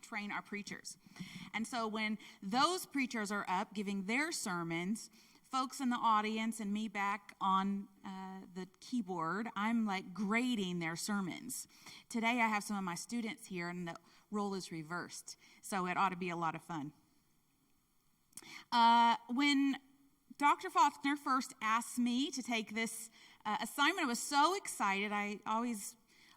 train our preachers. And so when those preachers are up giving their sermons, folks in the audience and me back on the keyboard, I'm like grading their sermons. Today I have some of my students here and the role is reversed, so it ought to be a lot of fun. When Dr. Faulkner first asked me to take this assignment, I was so excited. I always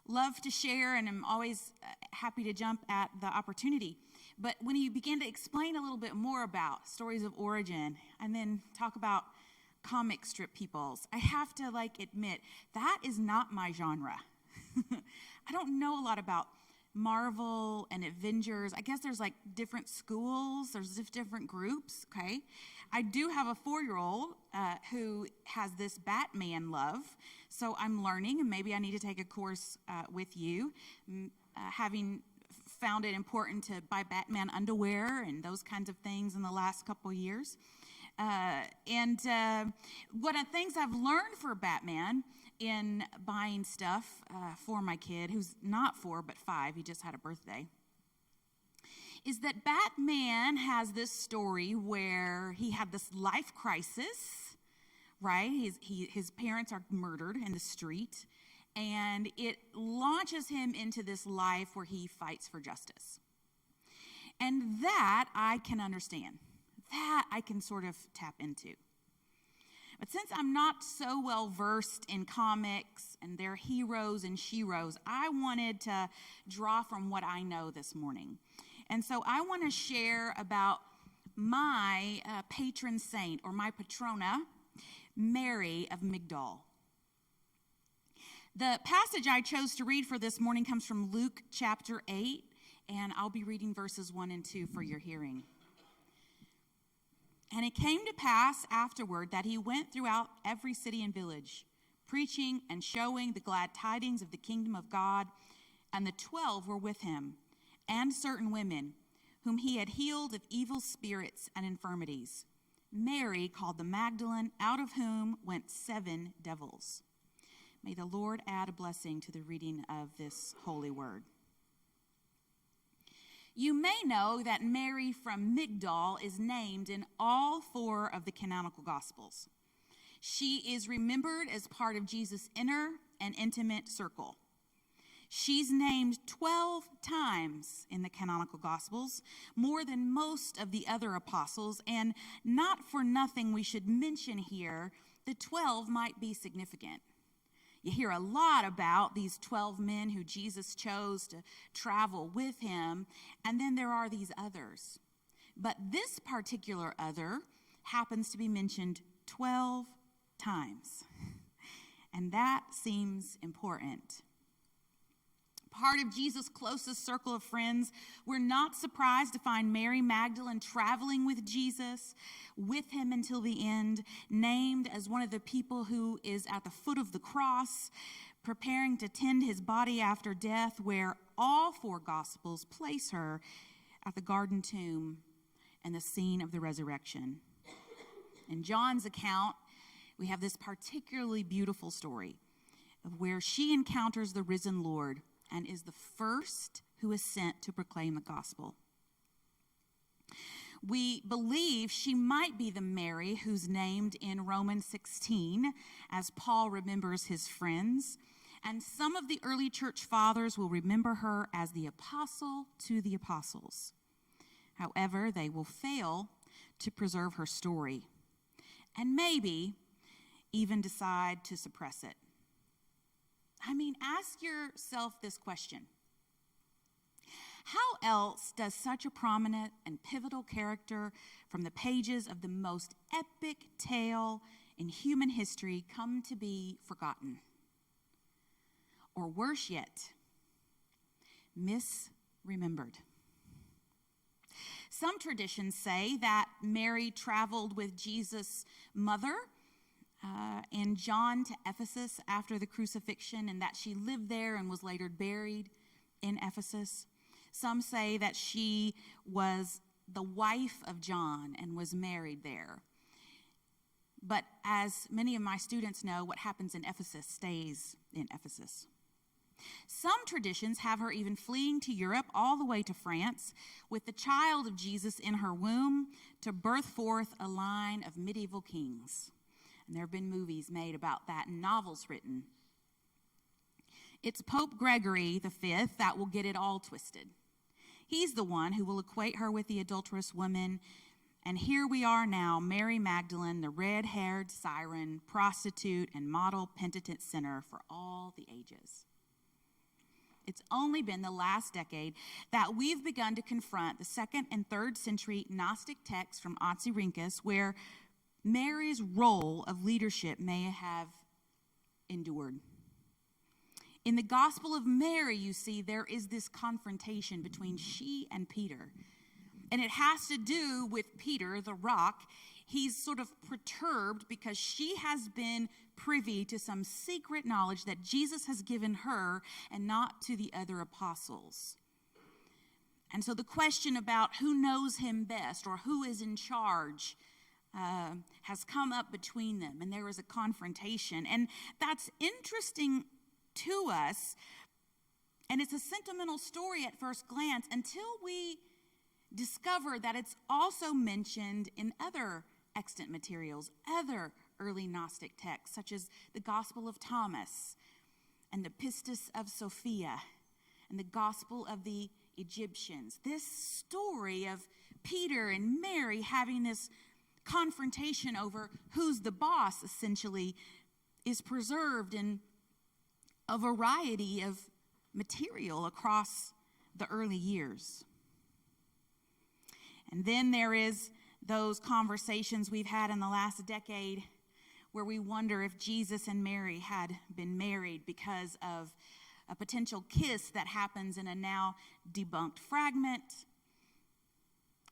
love to share, and I'm always happy to jump at the opportunity. But when you begin to explain a little bit more about stories of origin and then talk about comic strip peoples, I have to admit, that is not my genre. I don't know a lot about Marvel and Avengers. I guess there's different schools, there's different groups, okay? I do have a 4-year-old who has this Batman love, so I'm learning, and maybe I need to take a course with you, having found it important to buy Batman underwear and those kinds of things in the last couple years. And one of the things I've learned for Batman in buying stuff for my kid, who's not 4 but 5, he just had a birthday, is that Batman has this story where he had this life crisis, right? His parents are murdered in the street, and it launches him into this life where he fights for justice. And that I can understand. That I can sort of tap into. But since I'm not so well versed in comics and their heroes and sheroes, I wanted to draw from what I know this morning. And so I want to share about my patron saint, or my patrona, Mary of Migdol. The passage I chose to read for this morning comes from Luke chapter 8, and I'll be reading verses 1 and 2 for your hearing. And it came to pass afterward that he went throughout every city and village, preaching and showing the glad tidings of the kingdom of God, and the 12 were with him, and certain women, whom he had healed of evil spirits and infirmities, Mary called the Magdalene, out of whom went 7 devils. May the Lord add a blessing to the reading of this holy word. You may know that Mary from Migdol is named in all 4 of the canonical Gospels. She is remembered as part of Jesus' inner and intimate circle. She's named 12 times in the canonical Gospels, more than most of the other apostles, and not for nothing we should mention here, the 12 might be significant. You hear a lot about these 12 men who Jesus chose to travel with him, and then there are these others. But this particular other happens to be mentioned 12 times, and that seems important. Part of Jesus' closest circle of friends, we're not surprised to find Mary Magdalene traveling with Jesus, with him until the end, named as one of the people who is at the foot of the cross, preparing to tend his body after death, where all 4 Gospels place her at the garden tomb and the scene of the resurrection. In John's account, we have this particularly beautiful story of where she encounters the risen Lord and is the first who is sent to proclaim the gospel. We believe she might be the Mary who's named in Romans 16 as Paul remembers his friends, and some of the early church fathers will remember her as the apostle to the apostles. However, they will fail to preserve her story, and maybe even decide to suppress it. Ask yourself this question. How else does such a prominent and pivotal character from the pages of the most epic tale in human history come to be forgotten? Or worse yet, misremembered? Some traditions say that Mary traveled with Jesus' mother and John to Ephesus after the crucifixion, and that she lived there and was later buried in Ephesus. Some say that she was the wife of John and was married there. But as many of my students know, what happens in Ephesus stays in Ephesus. Some traditions have her even fleeing to Europe all the way to France with the child of Jesus in her womb to birth forth a line of medieval kings. And there have been movies made about that and novels written. It's Pope Gregory V that will get it all twisted. He's the one who will equate her with the adulterous woman. And here we are now, Mary Magdalene, the red-haired siren, prostitute, and model penitent sinner for all the ages. It's only been the last decade that we've begun to confront the 2nd and 3rd century Gnostic texts from Otzi where Mary's role of leadership may have endured. In the Gospel of Mary, you see, there is this confrontation between she and Peter. And it has to do with Peter, the rock. He's sort of perturbed because she has been privy to some secret knowledge that Jesus has given her and not to the other apostles. And so the question about who knows him best or who is in charge has come up between them. And there is a confrontation. And that's interesting to us. And it's a sentimental story at first glance until we discover that it's also mentioned in other extant materials, other early Gnostic texts, such as the Gospel of Thomas and the Pistis of Sophia and the Gospel of the Egyptians. This story of Peter and Mary having this confrontation over who's the boss, essentially, is preserved in a variety of material across the early years. And then there is those conversations we've had in the last decade where we wonder if Jesus and Mary had been married because of a potential kiss that happens in a now debunked fragment.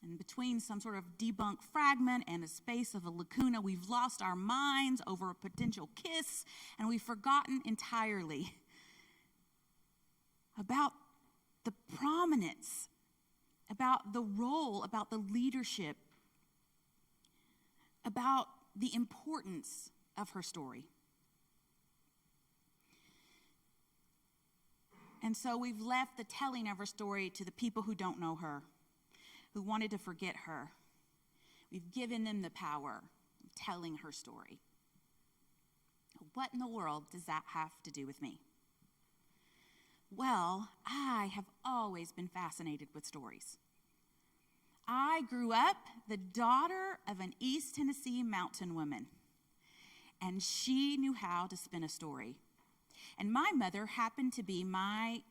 And between some sort of debunked fragment and a space of a lacuna, we've lost our minds over a potential kiss, and we've forgotten entirely about the prominence, about the role, about the leadership, about the importance of her story. And so we've left the telling of her story to the people who don't know her, who wanted to forget her. We've given them the power of telling her story. What in the world does that have to do with me? Well, I have always been fascinated with stories. I grew up the daughter of an East Tennessee mountain woman, and she knew how to spin a story. And my mother happened to be my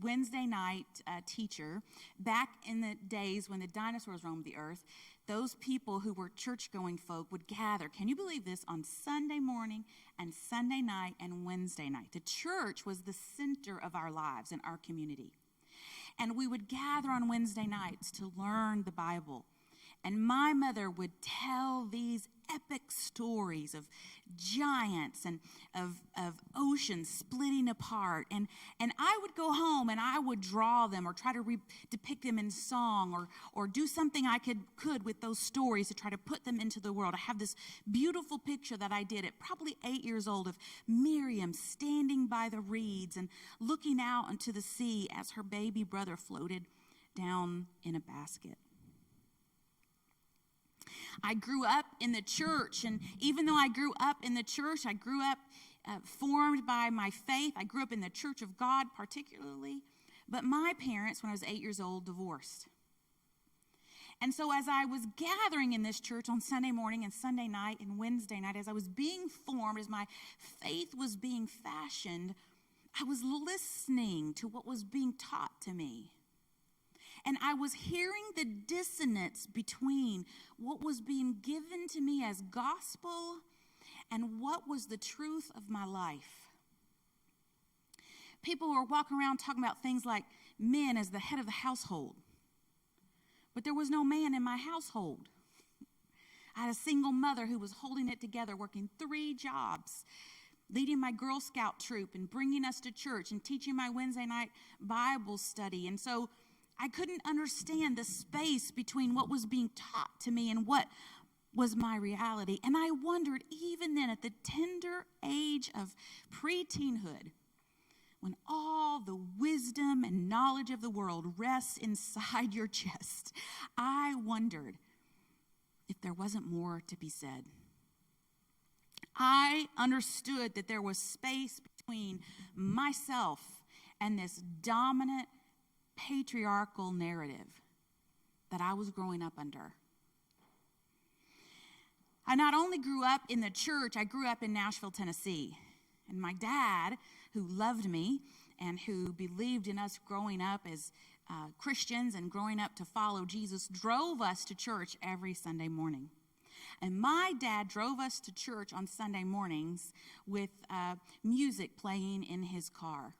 Wednesday night teacher back in the days when the dinosaurs roamed the earth. Those people who were church-going folk would gather, can you believe this, on Sunday morning and Sunday night and Wednesday night. The church was the center of our lives and our community. And we would gather on Wednesday nights to learn the Bible. And my mother would tell these epic stories of giants and of oceans splitting apart. And I would go home and I would draw them or try to depict them in song or do something I could with those stories to try to put them into the world. I have this beautiful picture that I did at probably 8 years old of Miriam standing by the reeds and looking out into the sea as her baby brother floated down in a basket. I grew up in the church, and even though I grew up in the church, I grew up formed by my faith. I grew up in the Church of God particularly, but my parents, when I was 8 years old, divorced. And so as I was gathering in this church on Sunday morning and Sunday night and Wednesday night, as I was being formed, as my faith was being fashioned, I was listening to what was being taught to me. And I was hearing the dissonance between what was being given to me as gospel and what was the truth of my life. People were walking around talking about things like men as the head of the household. But there was no man in my household. I had a single mother who was holding it together, working 3 jobs, leading my Girl Scout troop and bringing us to church and teaching my Wednesday night Bible study. And so I couldn't understand the space between what was being taught to me and what was my reality. And I wondered, even then, at the tender age of pre-teenhood, when all the wisdom and knowledge of the world rests inside your chest, I wondered if there wasn't more to be said. I understood that there was space between myself and this dominant patriarchal narrative that I was growing up under. I not only grew up in the church, I grew up in Nashville, Tennessee. And my dad, who loved me and who believed in us growing up as Christians and growing up to follow Jesus, drove us to church every Sunday morning. And my dad drove us to church on Sunday mornings with music playing in his car.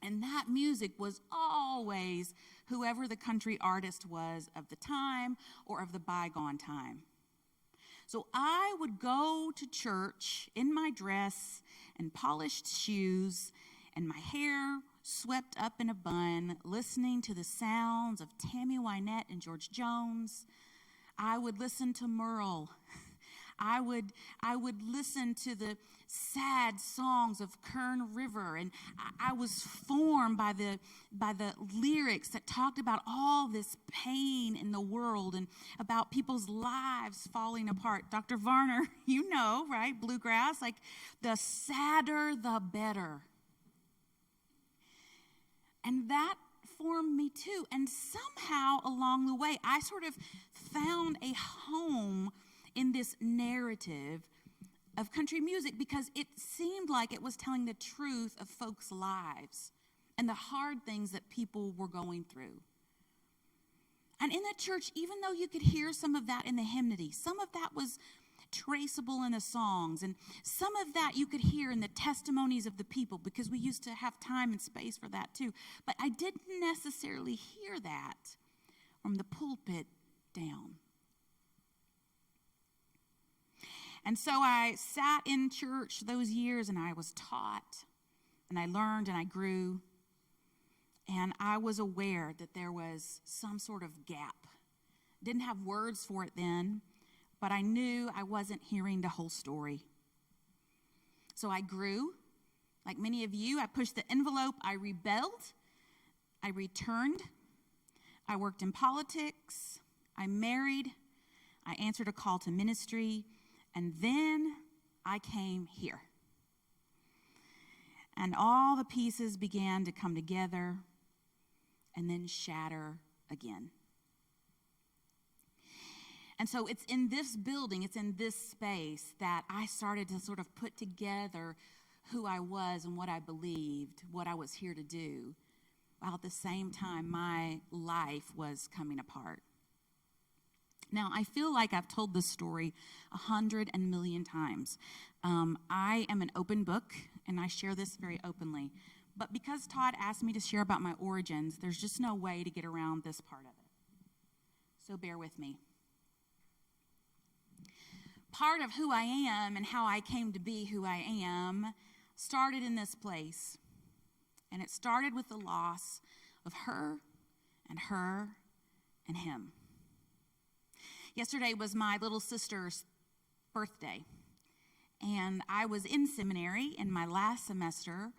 And that music was always whoever the country artist was of the time or of the bygone time. So I would go to church in my dress and polished shoes and my hair swept up in a bun, listening to the sounds of Tammy Wynette and George Jones. I would listen to Merle. I would listen to the sad songs of Kern River, and I was formed by the lyrics that talked about all this pain in the world and about people's lives falling apart. Dr. Varner, you know, right? Bluegrass, like the sadder the better. And that formed me too. And somehow along the way, I sort of found a home in this narrative of country music because it seemed like it was telling the truth of folks' lives and the hard things that people were going through. And in the church, even though you could hear some of that in the hymnody, some of that was traceable in the songs, and some of that you could hear in the testimonies of the people because we used to have time and space for that too. But I didn't necessarily hear that from the pulpit down. And so I sat in church those years and I was taught and I learned and I grew. And I was aware that there was some sort of gap. Didn't have words for it then, but I knew I wasn't hearing the whole story. So I grew. Like many of you, I pushed the envelope. I rebelled. I returned. I worked in politics. I married. I answered a call to ministry. And then I came here. And all the pieces began to come together and then shatter again. And so it's in this building, it's in this space that I started to sort of put together who I was and what I believed, what I was here to do, while at the same time my life was coming apart. Now, I feel like I've told this story 100 million times. I am an open book, and I share this very openly. But because Todd asked me to share about my origins, there's just no way to get around this part of it. So bear with me. Part of who I am and how I came to be who I am started in this place. And it started with the loss of her and him. Yesterday was my little sister's birthday, and I was in seminary in my last semester.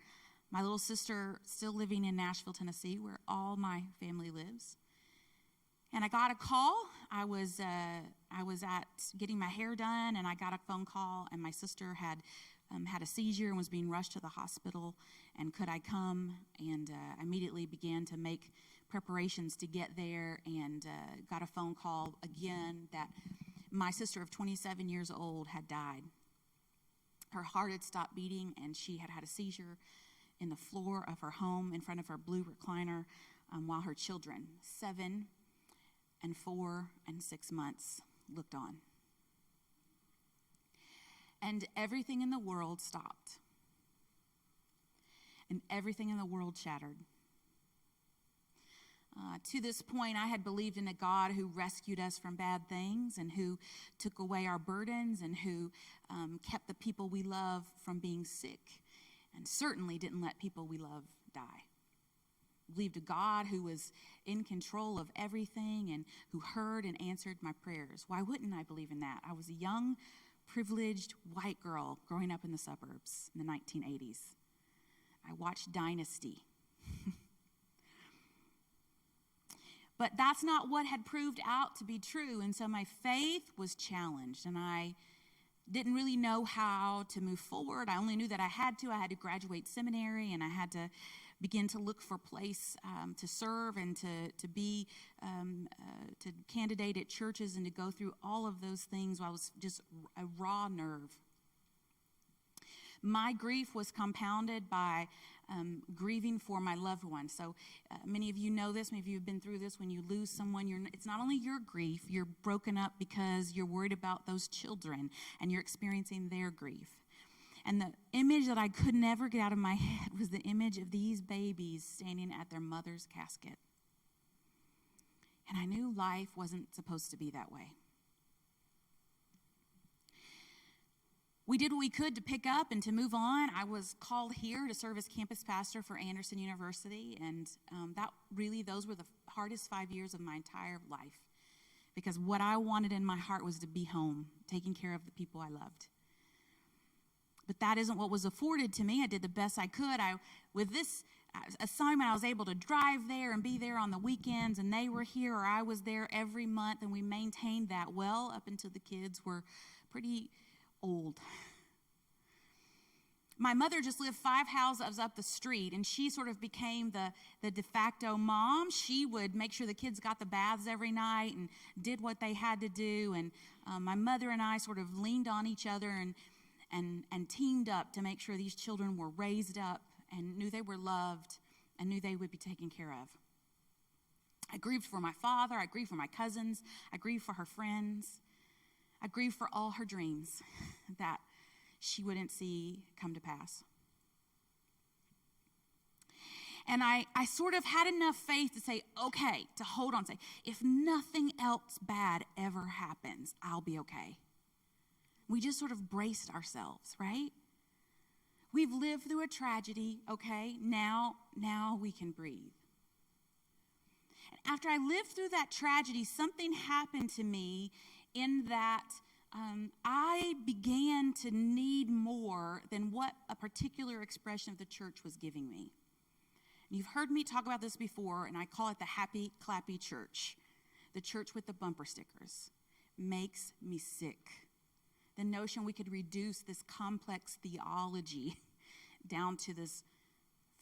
My little sister still living in Nashville, Tennessee, where all my family lives. And I got a call. I was at getting my hair done, and I got a phone call, and my sister had a seizure and was being rushed to the hospital. And could I come? And I immediately began to make preparations to get there, and got a phone call again that my sister of 27 years old had died. Her heart had stopped beating, and she had had a seizure in the floor of her home in front of her blue recliner while her children, 7 and 4 and 6 months, looked on. And everything in the world stopped. And everything in the world shattered. To this point, I had believed in a God who rescued us from bad things and who took away our burdens and who kept the people we love from being sick and certainly didn't let people we love die. Believed a God who was in control of everything and who heard and answered my prayers. Why wouldn't I believe in that? I was a young, privileged white girl growing up in the suburbs in the 1980s. I watched Dynasty. But that's not what had proved out to be true, and so my faith was challenged, and I didn't really know how to move forward. I only knew that I had to. I had to graduate seminary, and I had to begin to look for a place to serve and to be, to candidate at churches and to go through all of those things while I was just a raw nerve. My grief was compounded by grieving for my loved one. So many of you know this, many of you have been through this. When you lose someone, it's not only your grief, you're broken up because you're worried about those children and you're experiencing their grief. And the image that I could never get out of my head was the image of these babies standing at their mother's casket. And I knew life wasn't supposed to be that way. We did what we could to pick up and to move on. I was called here to serve as campus pastor for Anderson University, and those were the hardest 5 years of my entire life, because what I wanted in my heart was to be home, taking care of the people I loved. But that isn't what was afforded to me. I did the best I could. With this assignment, I was able to drive there and be there on the weekends, and they were here, or I was there every month, and we maintained that well up until the kids were pretty old. My mother just lived 5 houses up the street, and she sort of became the de facto mom. She would make sure the kids got the baths every night and did what they had to do, and my mother and I sort of leaned on each other and teamed up to make sure these children were raised up and knew they were loved and knew they would be taken care of. I grieved for my father. I grieved for my cousins. I grieved for her friends. I grieved for all her dreams that she wouldn't see come to pass. And I sort of had enough faith to say, okay, to hold on, say, if nothing else bad ever happens, I'll be okay. We just sort of braced ourselves, right? We've lived through a tragedy, okay? Now we can breathe. And after I lived through that tragedy, something happened to me in that I began to need more than what a particular expression of the church was giving me. And you've heard me talk about this before, and I call it the happy, clappy church. The church with the bumper stickers makes me sick. The notion we could reduce this complex theology down to this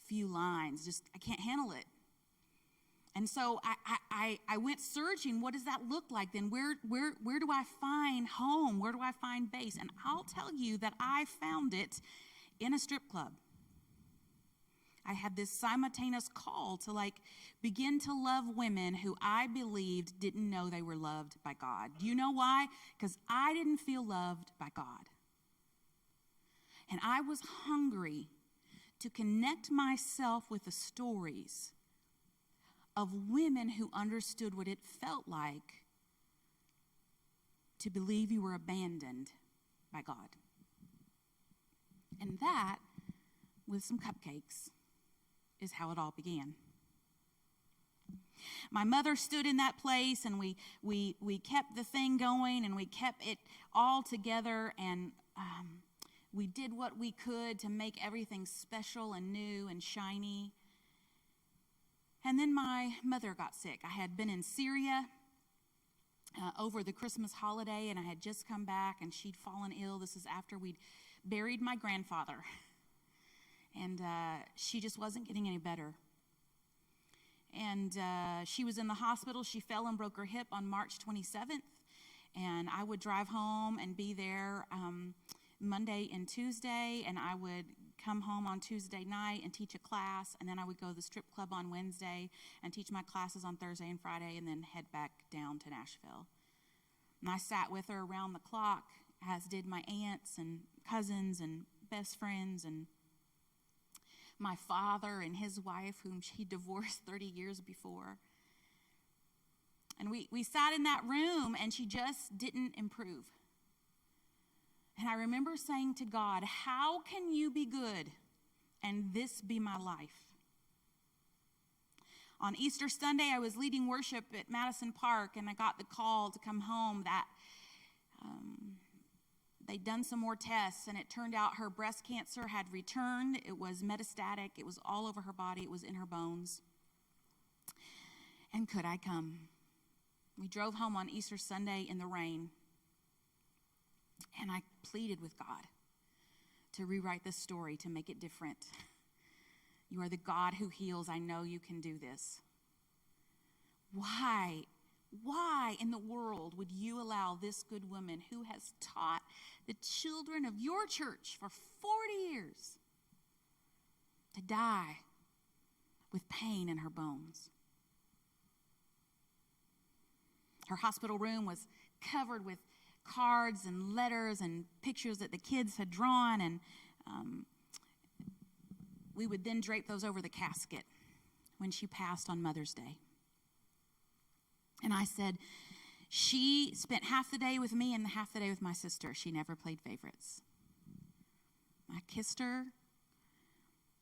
few lines, I can't handle it. And so I went searching, what does that look like then? Where do I find home? Where do I find base? And I'll tell you that I found it in a strip club. I had this simultaneous call to begin to love women who I believed didn't know they were loved by God. Do you know why? Because I didn't feel loved by God. And I was hungry to connect myself with the stories of women who understood what it felt like to believe you were abandoned by God. And that, with some cupcakes, is how it all began. My mother stood in that place, and we kept the thing going, and we kept it all together, and we did what we could to make everything special and new and shiny. And then my mother got sick. I had been in Syria over the Christmas holiday, and I had just come back, and she'd fallen ill. This is after we'd buried my grandfather. And she just wasn't getting any better. And she was in the hospital. She fell and broke her hip on March 27th. And I would drive home and be there Monday and Tuesday, and I would come home on Tuesday night and teach a class, and then I would go to the strip club on Wednesday and teach my classes on Thursday and Friday, and then head back down to Nashville. And I sat with her around the clock, as did my aunts and cousins and best friends, and my father and his wife, whom she divorced 30 years before. And we sat in that room, and she just didn't improve. And I remember saying to God, how can you be good and this be my life? On Easter Sunday, I was leading worship at Madison Park, and I got the call to come home they'd done some more tests, and it turned out her breast cancer had returned. It was metastatic. It was all over her body. It was in her bones. And could I come? We drove home on Easter Sunday in the rain, and I pleaded with God to rewrite this story, to make it different. You are the God who heals. I know you can do this. Why in the world would you allow this good woman who has taught the children of your church for 40 years to die with pain in her bones? Her hospital room was covered with cards and letters and pictures that the kids had drawn, and we would then drape those over the casket when she passed on Mother's Day. And I said, she spent half the day with me and half the day with my sister. She never played favorites. I kissed her,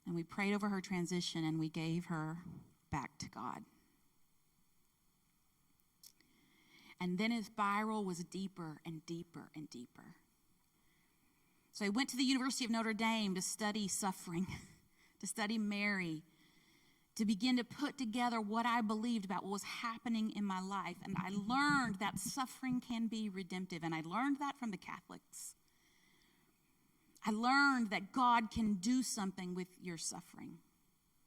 and we prayed over her transition, and we gave her back to God. And then his spiral was deeper and deeper and deeper. So I went to the University of Notre Dame to study suffering, to study Mary, to begin to put together what I believed about what was happening in my life. And I learned that suffering can be redemptive. And I learned that from the Catholics. I learned that God can do something with your suffering.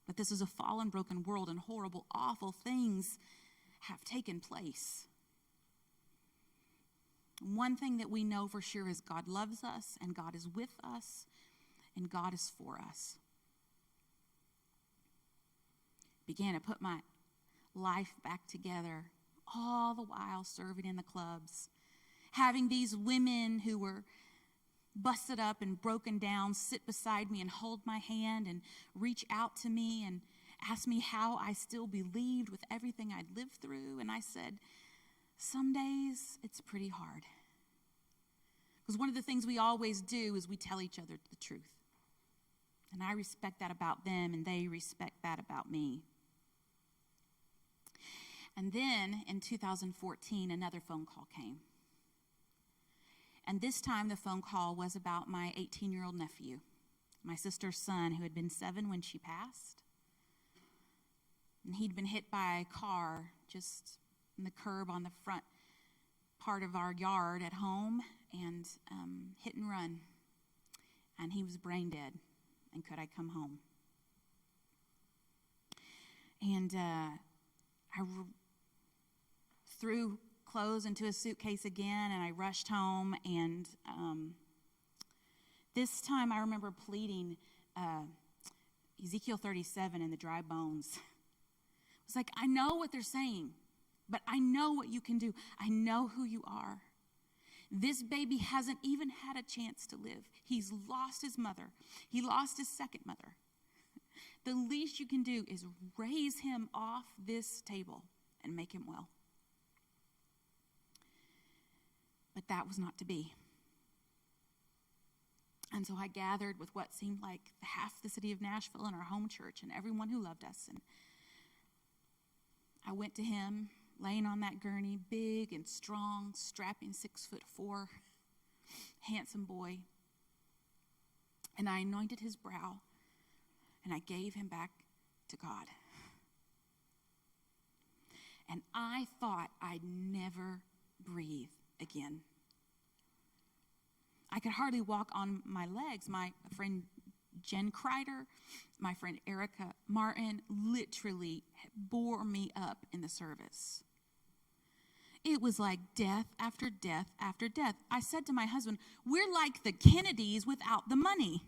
But this is a fallen, broken world, and horrible, awful things have taken place. One thing that we know for sure is God loves us, and God is with us, and God is for us. Began to put my life back together, all the while serving in the clubs, having these women who were busted up and broken down sit beside me and hold my hand and reach out to me and ask me how I still believed with everything I'd lived through. And I said, some days it's pretty hard. Because one of the things we always do is we tell each other the truth. And I respect that about them, and they respect that about me. And then in 2014, another phone call came. And this time the phone call was about my 18-year-old nephew, my sister's son, who had been 7 when she passed. And he'd been hit by a car just in the curb on the front part of our yard at home, and hit and run. And he was brain dead. And could I come home? And threw clothes into a suitcase again, and I rushed home. And this time I remember pleading Ezekiel 37 in the dry bones. It was like, I know what they're saying, but I know what you can do. I know who you are. This baby hasn't even had a chance to live. He's lost his mother. He lost his second mother. The least you can do is raise him off this table and make him well. But that was not to be. And so I gathered with what seemed like half the city of Nashville and our home church and everyone who loved us. And I went to him, laying on that gurney, big and strong, strapping 6'4", handsome boy. And I anointed his brow, and I gave him back to God. And I thought I'd never breathe again. I could hardly walk on my legs. My friend Jen Kreider, my friend Erica Martin literally bore me up in the service. It was like death after death after death. I said to my husband, we're like the Kennedys without the money.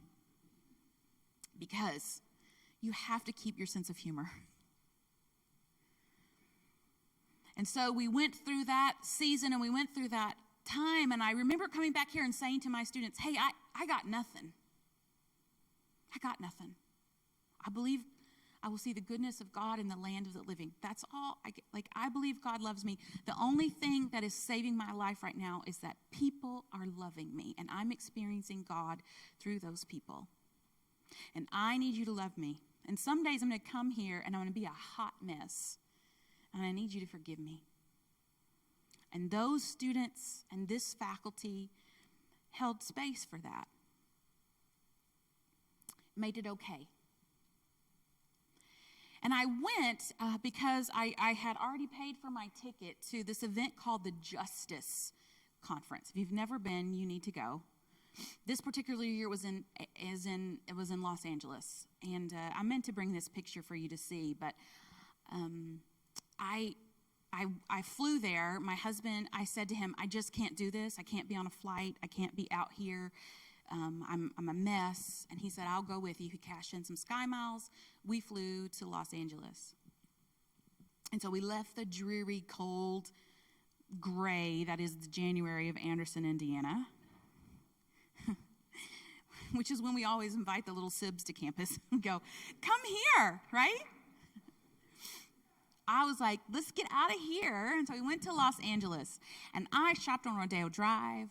Because you have to keep your sense of humor. And so we went through that season and we went through that time. And I remember coming back here and saying to my students, hey, I got nothing. I got nothing. I believe I will see the goodness of God in the land of the living. That's all. I believe God loves me. The only thing that is saving my life right now is that people are loving me, and I'm experiencing God through those people. And I need you to love me. And some days I'm going to come here and I'm going to be a hot mess, and I need you to forgive me. And those students and this faculty held space for that. Made it okay. And I went because I had already paid for my ticket to this event called the Justice Conference. If you've never been, you need to go. This particular year was in Los Angeles, and I meant to bring this picture for you to see, but I flew there. My husband, I said to him, I just can't do this. I can't be on a flight. I can't be out here. I'm a mess. And he said, I'll go with you. He cashed in some Sky Miles. We flew to Los Angeles. And so we left the dreary, cold, gray, that is the January of Anderson, Indiana, which is when we always invite the little sibs to campus and go, come here, right? I was like, let's get out of here. And so we went to Los Angeles, and I shopped on Rodeo Drive.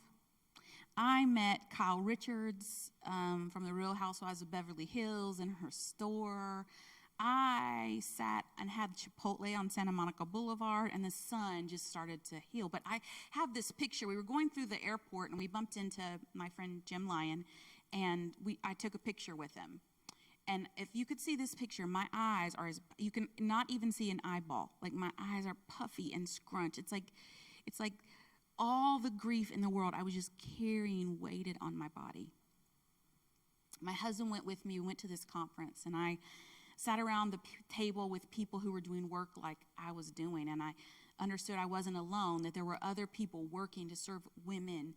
I met Kyle Richards from the Real Housewives of Beverly Hills in her store. I sat and had Chipotle on Santa Monica Boulevard, and the sun just started to heal. But I have this picture. We were going through the airport, and we bumped into my friend Jim Lyon, and I took a picture with him. And if you could see this picture, my eyes are you can not even see an eyeball. Like, my eyes are puffy and scrunched. It's like all the grief in the world I was just carrying weighted on my body. My husband went with me. We went to this conference, and I sat around the table with people who were doing work like I was doing, and I understood I wasn't alone, that there were other people working to serve women